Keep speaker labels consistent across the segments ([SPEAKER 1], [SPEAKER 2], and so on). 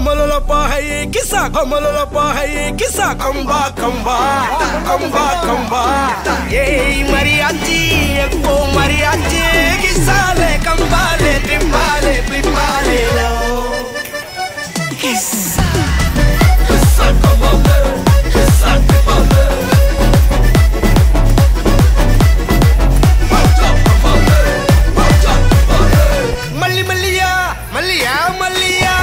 [SPEAKER 1] Kamalolapa hai kisa, kamalolapa hai kisa, kamba kamba, kamba kamba. Yey mariachi, ekko mariachi, kisale kambale, timbale, timbale lo. Kisa, kisa kambale, kisa timbale. Malli malliya, malliya, malliya.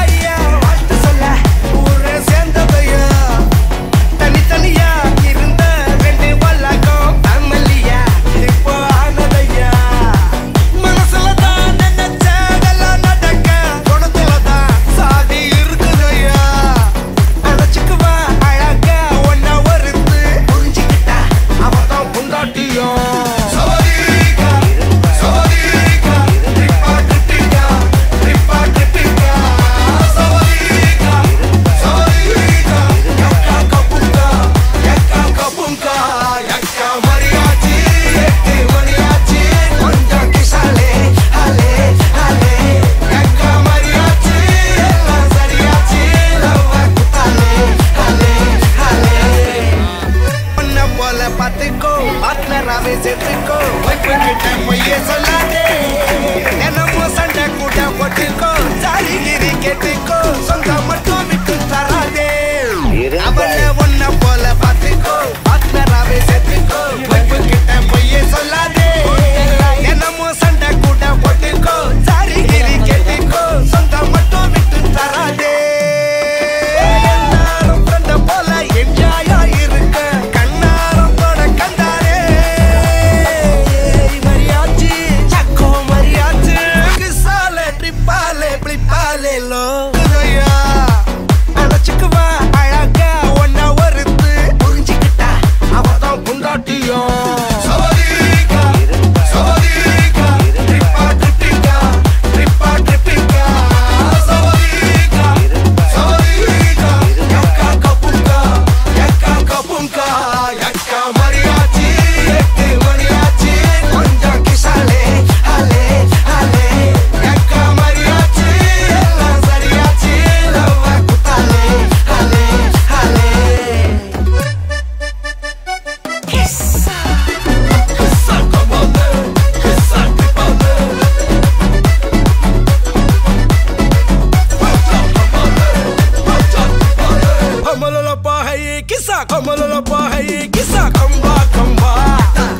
[SPEAKER 1] Kamalolapa hai kisa, kamba kamba,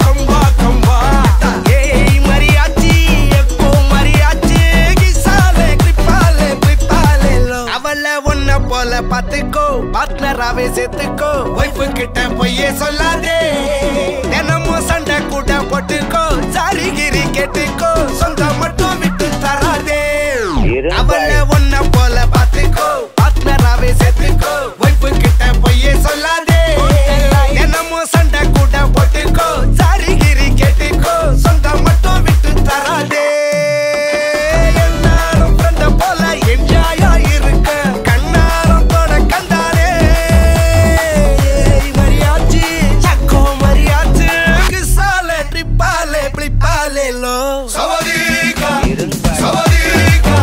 [SPEAKER 1] kamba kamba. Yey mariachi, ekko mariachi, kisale kripale, kripale lo. Avala onna pola pathiko, partnerave sethuko, wife kitta poye sollade. Denamo sanda kuda pottuko, sari giri kettuko, songa mattum vittu tarade. Avala onna pola pathiko, partnerave sethuko, wife kitta poye sollade. Sawadika, sawadika,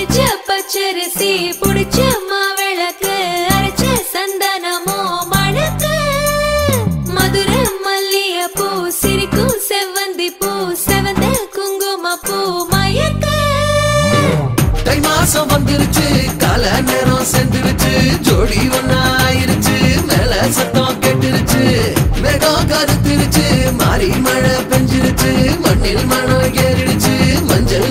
[SPEAKER 2] இடிச்ச பச்சரிசி புடிச்ச மாவிளக்கு அரைச்ச சந்தனமோ மணக்கு மதுர மல்லிய பூ சிரிக்கும் செவ்வந்தி பூ செவந்த குங்கும பூ மயக்க
[SPEAKER 3] தை மாசம் வந்துருச்சு கால நேரம் சென்றுருச்சு ஜோடி ஒன்னாயிருச்சு மேல சத்தம் கெட்டுருச்சு மேகம் கருத்துருச்சு மாறி மழை பெஞ்சிருச்சு மண்ணில் மனம் ஏறிடுச்சு மஞ்சள்